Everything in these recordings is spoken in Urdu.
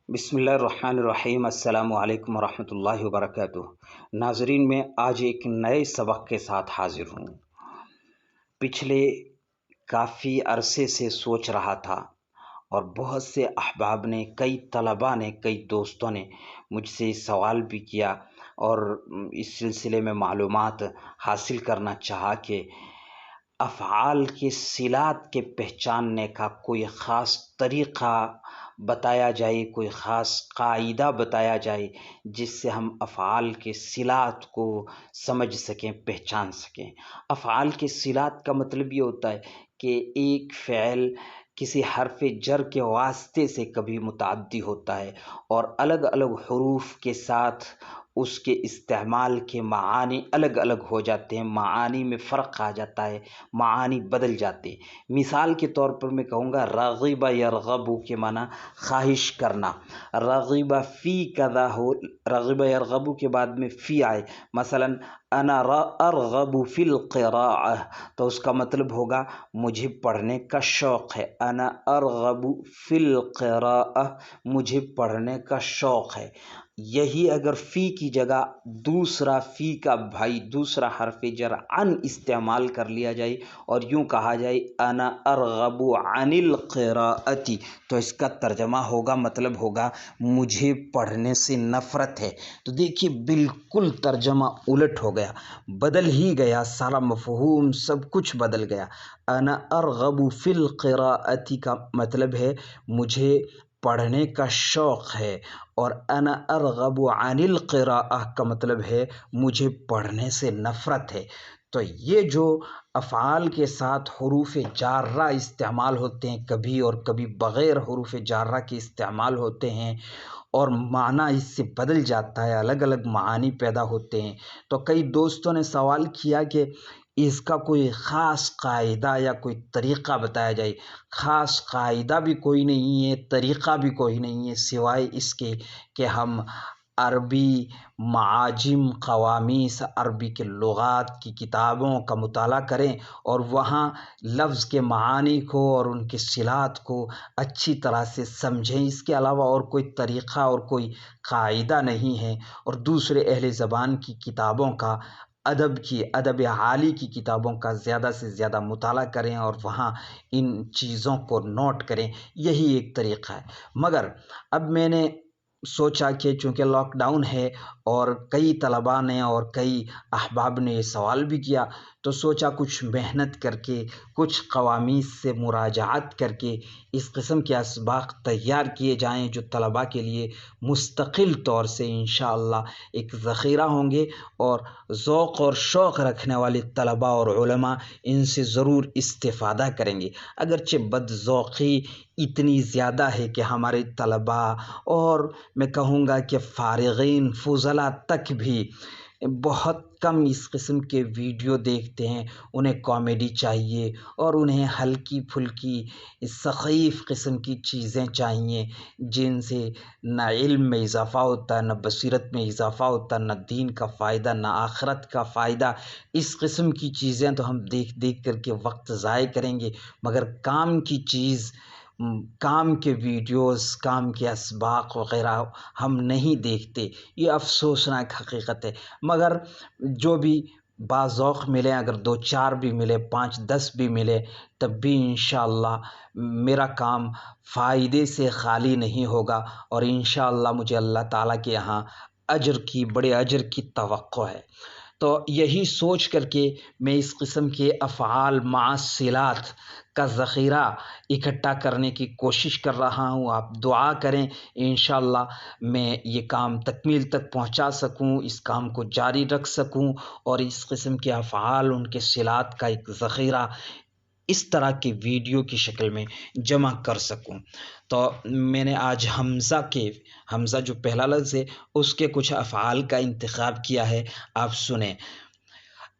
بسم اللہ الرحمن الرحیم۔ السلام علیکم ورحمۃ اللہ وبرکاتہ۔ ناظرین، میں آج ایک نئے سبق کے ساتھ حاضر ہوں۔ پچھلے کافی عرصے سے سوچ رہا تھا اور بہت سے احباب نے، کئی طلباء نے، کئی دوستوں نے مجھ سے سوال بھی کیا اور اس سلسلے میں معلومات حاصل کرنا چاہا کہ افعال کے صلات کے پہچاننے کا کوئی خاص طریقہ بتایا جائے، کوئی خاص قاعدہ بتایا جائے جس سے ہم افعال کے صلات کو سمجھ سکیں، پہچان سکیں۔ افعال کے صلات کا مطلب یہ ہوتا ہے کہ ایک فعل کسی حرف جر کے واسطے سے کبھی متعدی ہوتا ہے اور الگ الگ حروف کے ساتھ اس کے استعمال کے معانی الگ الگ ہو جاتے ہیں، معانی میں فرق آ جاتا ہے، معانی بدل جاتے ہیں۔ مثال کے طور پر میں کہوں گا رغب یرغب کے معنی خواہش کرنا۔ رغب فی کذا ہو، رغب یرغب کے بعد میں فی آئے، مثلا انا ارغب فی القراءہ، تو اس کا مطلب ہوگا مجھے پڑھنے کا شوق ہے۔ انا ارغب فی القراءہ، مجھے پڑھنے کا شوق ہے۔ یہی اگر فی کی جگہ دوسرا فی کا بھائی دوسرا حرف جر عن استعمال کر لیا جائے اور یوں کہا جائے انا ارغب عن القراءۃ، تو اس کا ترجمہ ہوگا، مطلب ہوگا مجھے پڑھنے سے نفرت ہے۔ تو دیکھیے بالکل ترجمہ الٹ ہو گیا، بدل ہی گیا، سارا مفہوم سب کچھ بدل گیا۔ انا ارغب فی القراءۃ کا مطلب ہے مجھے پڑھنے کا شوق ہے، اور انا ارغب عن القراءہ کا مطلب ہے مجھے پڑھنے سے نفرت ہے۔ تو یہ جو افعال کے ساتھ حروف جارہ استعمال ہوتے ہیں کبھی، اور کبھی بغیر حروف جارہ کے استعمال ہوتے ہیں اور معنی اس سے بدل جاتا ہے، الگ الگ معانی پیدا ہوتے ہیں، تو کئی دوستوں نے سوال کیا کہ اس کا کوئی خاص قاعدہ یا کوئی طریقہ بتایا جائے۔ خاص قاعدہ بھی کوئی نہیں ہے، طریقہ بھی کوئی نہیں ہے، سوائے اس کے کہ ہم عربی معاجم، قوامیس، عربی کے لغات کی کتابوں کا مطالعہ کریں اور وہاں لفظ کے معانی کو اور ان کے صلات کو اچھی طرح سے سمجھیں۔ اس کے علاوہ اور کوئی طریقہ اور کوئی قاعدہ نہیں ہے۔ اور دوسرے اہل زبان کی کتابوں کا، ادب عالی کی کتابوں کا زیادہ سے زیادہ مطالعہ کریں اور وہاں ان چیزوں کو نوٹ کریں، یہی ایک طریقہ ہے۔ مگر اب میں نے سوچا کہ چونکہ لاک ڈاؤن ہے اور کئی طلباء نے اور کئی احباب نے یہ سوال بھی کیا، تو سوچا کچھ محنت کر کے، کچھ قوامیس سے مراجعات کر کے اس قسم کے اسباق تیار کیے جائیں جو طلباء کے لیے مستقل طور سے انشاءاللہ ایک ذخیرہ ہوں گے، اور ذوق اور شوق رکھنے والے طلباء اور علماء ان سے ضرور استفادہ کریں گے۔ اگرچہ بد ذوقی اتنی زیادہ ہے کہ ہمارے طلباء اور میں کہوں گا کہ فارغین، فضلاء تک بھی بہت کم اس قسم کے ویڈیو دیکھتے ہیں۔ انہیں کامیڈی چاہیے اور انہیں ہلکی پھلکی سخیف قسم کی چیزیں چاہیے جن سے نہ علم میں اضافہ ہوتا ہے، نہ بصیرت میں اضافہ ہوتا ہے، نہ دین کا فائدہ، نہ آخرت کا فائدہ۔ اس قسم کی چیزیں تو ہم دیکھ دیکھ کر کے وقت ضائع کریں گے، مگر کام کی چیز، کام کے ویڈیوز، کام کے اسباق وغیرہ ہم نہیں دیکھتے۔ یہ افسوسناک حقیقت ہے۔ مگر جو بھی باذوق ملے، اگر 2-4 بھی ملے، 5-10 بھی ملے، تب بھی انشاءاللہ میرا کام فائدے سے خالی نہیں ہوگا، اور انشاءاللہ مجھے اللہ تعالیٰ کے یہاں بڑے اجر کی توقع ہے۔ تو یہی سوچ کر کے میں اس قسم کے افعال مع صلات کا ذخیرہ اکٹھا کرنے کی کوشش کر رہا ہوں۔ آپ دعا کریں انشاءاللہ میں یہ کام تکمیل تک پہنچا سکوں، اس کام کو جاری رکھ سکوں، اور اس قسم کے افعال، ان کے صلات کا ایک ذخیرہ اس طرح کی ویڈیو کی شکل میں جمع کر سکوں۔ تو میں نے آج حمزہ جو پہلا لفظ ہے اس کے کچھ افعال کا انتخاب کیا ہے، آپ سنیں۔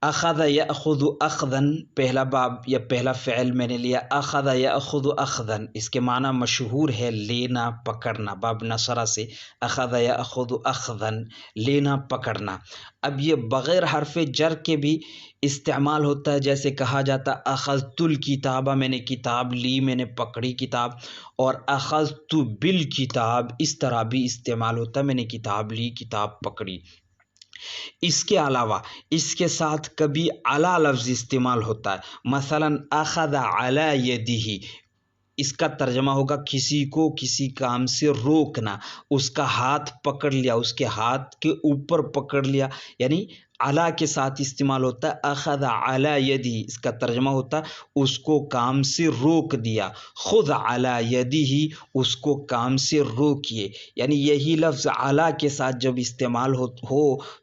اخذ یاخذ اخذن پہلا باب یا پہلا فعل میں نے لیا اخذ یاخذ اخذن، اس کے معنی مشہور ہے لینا پکڑنا، باب نصرہ سے اخذ یاخذ اخذن لینا پکڑنا۔ اب یہ بغیر حرف جر کے بھی استعمال ہوتا ہے، جیسے کہا جاتا اخذت الکتاب، میں نے کتاب لی، میں نے پکڑی کتاب، اور اخذت بالکتاب اس طرح بھی استعمال ہوتا ہے، میں نے کتاب لی، کتاب پکڑی۔ اس کے علاوہ اس کے ساتھ کبھی علی لفظ استعمال ہوتا ہے، مثلا اخذ علی یدہ، اس کا ترجمہ ہوگا کسی کو کسی کام سے روکنا، اس کا ہاتھ پکڑ لیا، اس کے ہاتھ کے اوپر پکڑ لیا، یعنی علی کے ساتھ استعمال ہوتا ہے اخذ علی یدہ، اس کا ترجمہ ہوتا ہے اس کو کام سے روک دیا، خذ علی یدہ، اس کو کام سے روکیے، یعنی یہی لفظ علی کے ساتھ جب استعمال ہو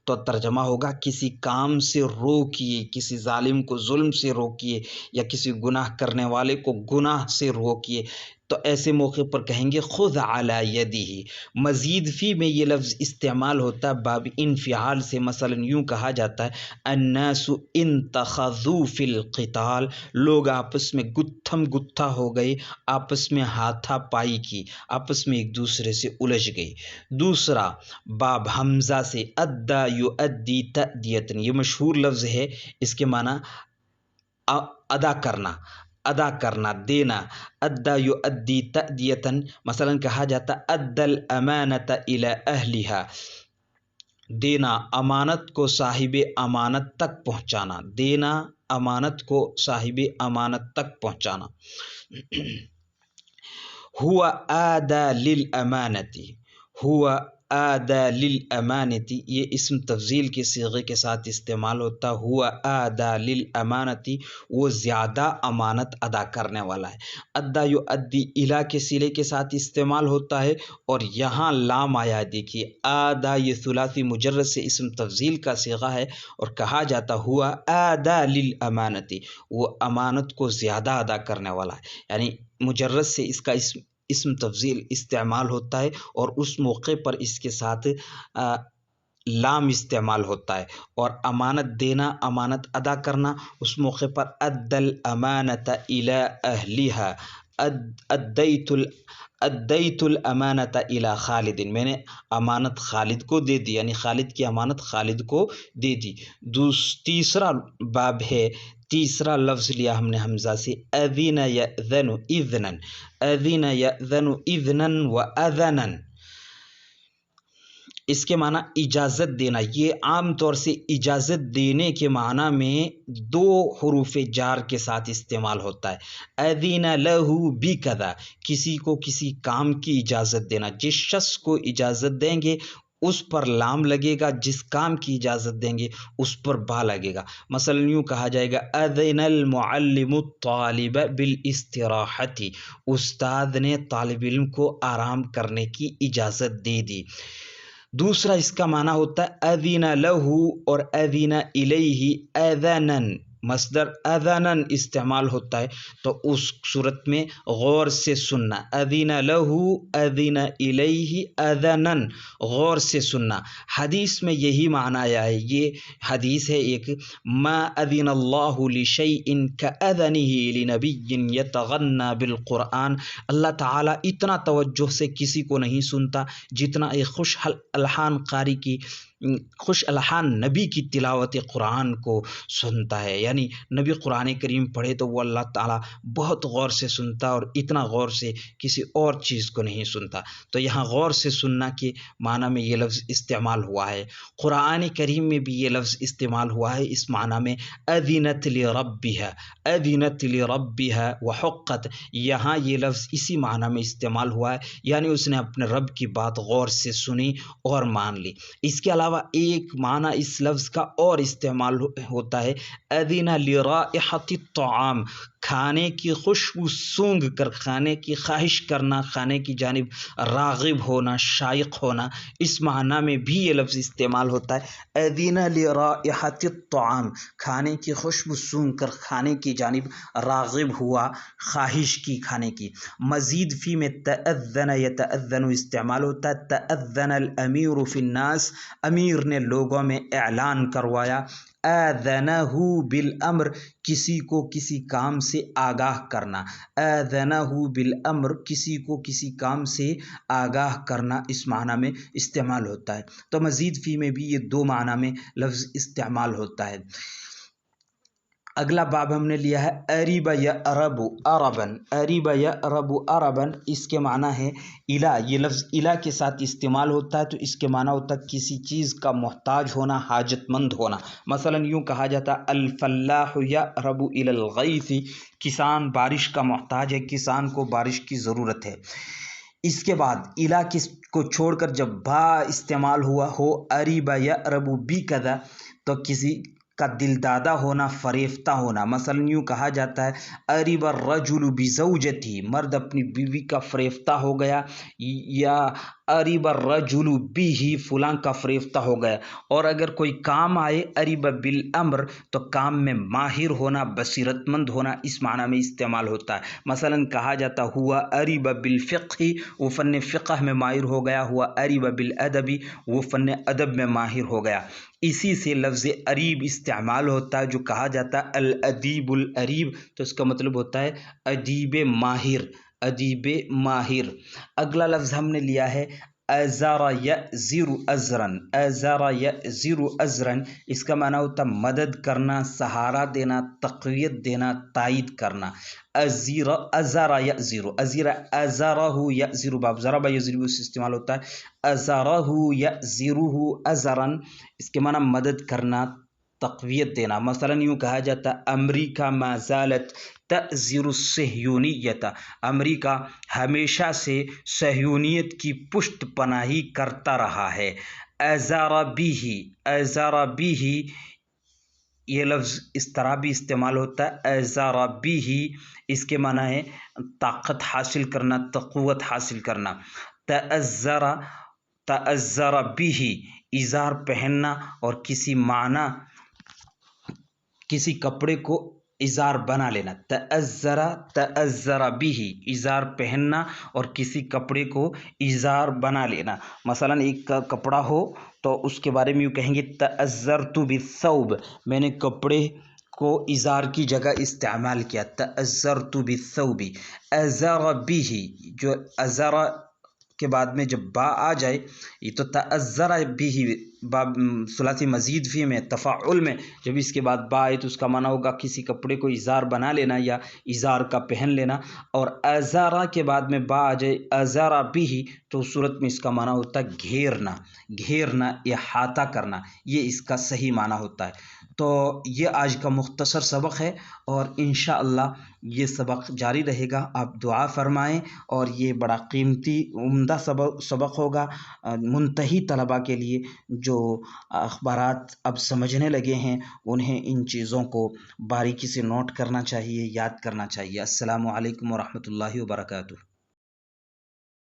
تو ترجمہ ہوگا کسی کام سے روکیے، کسی ظالم کو ظلم سے روکیے، یا کسی گناہ کرنے والے کو گناہ سے روکیے، تو ایسے موقع پر کہیں گے خذ علی یدہ۔ مزید فی میں یہ لفظ استعمال ہوتا ہے باب انفعال سے، مثلا یوں کہا جاتا ہے الناس انتخذوا فی القتال، لوگ آپس میں گتھم گتھا ہو گئے، آپس میں ہاتھا پائی کی، آپس میں ایک دوسرے سے الجھ گئی۔ دوسرا باب حمزہ سے ادی یؤدی تأدیۃ، یہ مشہور لفظ ہے، اس کے معنی ادا کرنا، ادا کرنا، دینا، ادا یؤدی تأدیۃ، مثلا کہا جاتا ادى الامانۃ الی اہلھا، دینا امانت کو صاحب امانت تک پہنچانا، دینا امانت کو صاحب امانت تک پہنچانا۔ هو آدى للامانۃ، هو آدى للامانۃ، یہ اسم تفضیل کے صیغے کے ساتھ استعمال ہوتا ہے، هو آدى للامانۃ، وہ زیادہ امانت ادا کرنے والا ہے۔ ادا یؤدی الی کے صلے کے ساتھ استعمال ہوتا ہے، اور یہاں لام آیا ہے، دیکھیے آدھا یہ ثلاثی مجرد سے اسم تفضیل کا صیغہ ہے، اور کہا جاتا ہوا آدھا للامانۃ، وہ امانت کو زیادہ ادا کرنے والا ہے، یعنی مجرد سے اس کا اسم تفضیل استعمال ہوتا ہے، اور اس موقع پر اس کے ساتھ لام استعمال ہوتا ہے، اور امانت دینا، امانت ادا کرنا، اس موقع پر ادى الامانۃ الی اہلھا، ادیت الامانۃ الی خالد، میں نے امانت خالد کو دے دی، یعنی خالد کی امانت خالد کو دے دی۔ تیسرا باب ہے، تیسرا لفظ لیا ہم نے حمزہ سے اذن یأذن اذنا، اذن یأذن اذنا واذنا، اس کے معنی اجازت دینا۔ یہ عام طور سے اجازت دینے کے معنی میں دو حروف جار کے ساتھ استعمال ہوتا ہے۔ اذن لہ بکذا، کسی کو کسی کام کی اجازت دینا، جس شخص کو اجازت دیں گے اس پر لام لگے گا، جس کام کی اجازت دیں گے اس پر با لگے گا۔ مثلا یوں کہا جائے گا اذن المعلم الطالب بالاستراحۃ، استاد نے طالب علم کو آرام کرنے کی اجازت دے دی۔ دوسرا اس کا معنی ہوتا ہے اذن لہ اور اذن الیہ اذنا، مصدر اذنا استعمال ہوتا ہے، تو اس صورت میں غور سے سننا، اذن لہ اذن الیہ اذنا، غور سے سننا۔ حدیث میں یہی معنی آیا ہے، یہ حدیث ہے ایک، ما اذن اللہ لشیء کاذنہ لنبی یتغنی بالقرآن، اللہ تعالیٰ اتنا توجہ سے کسی کو نہیں سنتا جتنا ایک خوش الحان قاری کی، خوش الحان نبی کی تلاوت قرآن کو سنتا ہے، یعنی نبی قرآن کریم پڑھے تو وہ اللہ تعالیٰ بہت غور سے سنتا، اور اتنا غور سے کسی اور چیز کو نہیں سنتا۔ تو یہاں غور سے سننا کے معنی میں یہ لفظ استعمال ہوا ہے۔ قرآن کریم میں بھی یہ لفظ استعمال ہوا ہے اس معنی میں، اذنت لربها، اذنت لربها وحقت، یہاں یہ لفظ اسی معنی میں استعمال ہوا ہے، یعنی اس نے اپنے رب کی بات غور سے سنی اور مان لی۔ اس کے علاوہ ایک معنی اس لفظ کا اور استعمال ہوتا ہے، اذن لرائحۃ الطعام، کھانے کی خوشبو سونگھ کر کھانے کی خواہش کرنا، کھانے کی جانب راغب ہونا، شائق ہونا، اس معنی میں بھی یہ لفظ استعمال ہوتا ہے، اذن لرائحۃ الطعام، کھانے کی خوشبو سونگھ کر کھانے کی جانب راغب ہوا، خواہش کی کھانے کی۔ مزید فی میں تأذن یتأذن استعمال ہوتا ہے، تأذن الامیر فی الناس، امیر نے لوگوں میں اعلان کروایا، آذنہ بالامر، کسی کو کسی کام سے آگاہ کرنا، آذنہ بالامر، کسی کو کسی کام سے آگاہ کرنا اس معنی میں استعمال ہوتا ہے۔ تو مزید فی میں بھی یہ دو معنی میں لفظ استعمال ہوتا ہے۔ اگلا باب ہم نے لیا ہے اریب یعرب عربا، اریب یعرب عربا، اس کے معنی ہے الا، یہ لفظ الا کے ساتھ استعمال ہوتا ہے تو اس کے معنی ہوتا ہے کسی چیز کا محتاج ہونا، حاجت مند ہونا۔ مثلا یوں کہا جاتا الفلاح یعرب الی الغیث، کسان بارش کا محتاج ہے، کسان کو بارش کی ضرورت ہے۔ اس کے بعد الا کو چھوڑ کر جب با استعمال ہوا ہو اریب یعرب بکذا، تو کسی کا دل دادہ ہونا، فریفتہ ہونا۔ مثلا یوں کہا جاتا ہے اریب الرجل بزوجتہ، مرد اپنی بیوی کا فریفتہ ہو گیا، یا اریب الرجل بہ، فلاں کا فریفتہ ہو گیا۔ اور اگر کوئی کام آئے اریب بالامر، تو کام میں ماہر ہونا، بصیرت مند ہونا، اس معنی میں استعمال ہوتا ہے۔ مثلا کہا جاتا ہوا اریب بالفقہ، وہ فن فقہ میں ماہر ہو گیا، ہوا اریب بالادب، وہ فن ادب میں ماہر ہو گیا۔ اسی سے لفظ اریب استعمال ہوتا ہے، جو کہا جاتا ہے الادیب الاریب، تو اس کا مطلب ہوتا ہے ادیب ماہر، ادیب ماہر۔ اگلا لفظ ہم نے لیا ہے ازر یزر ازرا، ازر یزر ازرا، اس کا معنی ہوتا ہے مدد کرنا، سہارا دینا، تقویت دینا، تائید کرنا۔ ازر ازر یزر، ازر ازرہ یزر، باب ضرب یضرب سے استعمال ہوتا ہے ازرہ یزرہ ازرا، اس کے معنی مدد کرنا، تقویت دینا۔ مثلا یوں کہا جاتا امریکہ ما زالت تأزر الصہیونیت، امریکہ ہمیشہ سے صہیونیت کی پشت پناہی کرتا رہا ہے۔ ازر بہ، ازر بہ، یہ لفظ اس طرح بھی استعمال ہوتا ہے ازر بہ، اس کے معنی ہے طاقت حاصل کرنا، قوت حاصل کرنا۔ تأزر، تأزر بہ، ازار پہننا اور کسی معنی، کسی کپڑے کو ازار بنا لینا۔ تأزر، تأزر بہ، ازار پہننا اور کسی کپڑے کو ازار بنا لینا۔ مثلا ایک کپڑا ہو تو اس کے بارے میں یوں کہیں گے تأزرت بالثوب، میں نے کپڑے کو ازار کی جگہ استعمال کیا، تأزرت بالثوب۔ ازر بہ، جو ازر کے بعد میں جب با آ جائے، یہ تو تأزر بہ، باب ثلاثی مزید فی میں تفاعل میں جب اس کے بعد با آئے تو اس کا معنی ہوگا کسی کپڑے کو ازار بنا لینا یا ازار کا پہن لینا۔ اور ازارہ کے بعد میں با آ جائے ازارہ بہ، تو اس صورت میں اس کا معنی ہوتا ہے گھیرنا، گھیرنا، احاطہ کرنا، یہ اس کا صحیح معنی ہوتا ہے۔ تو یہ آج کا مختصر سبق ہے، اور انشاءاللہ یہ سبق جاری رہے گا، آپ دعا فرمائیں، اور یہ بڑا قیمتی عمدہ سبق ہوگا منتہی طلباء کے لیے جو اخبارات اب سمجھنے لگے ہیں، انہیں ان چیزوں کو باریکی سے نوٹ کرنا چاہیے، یاد کرنا چاہیے۔ السلام علیکم ورحمۃ اللہ وبرکاتہ۔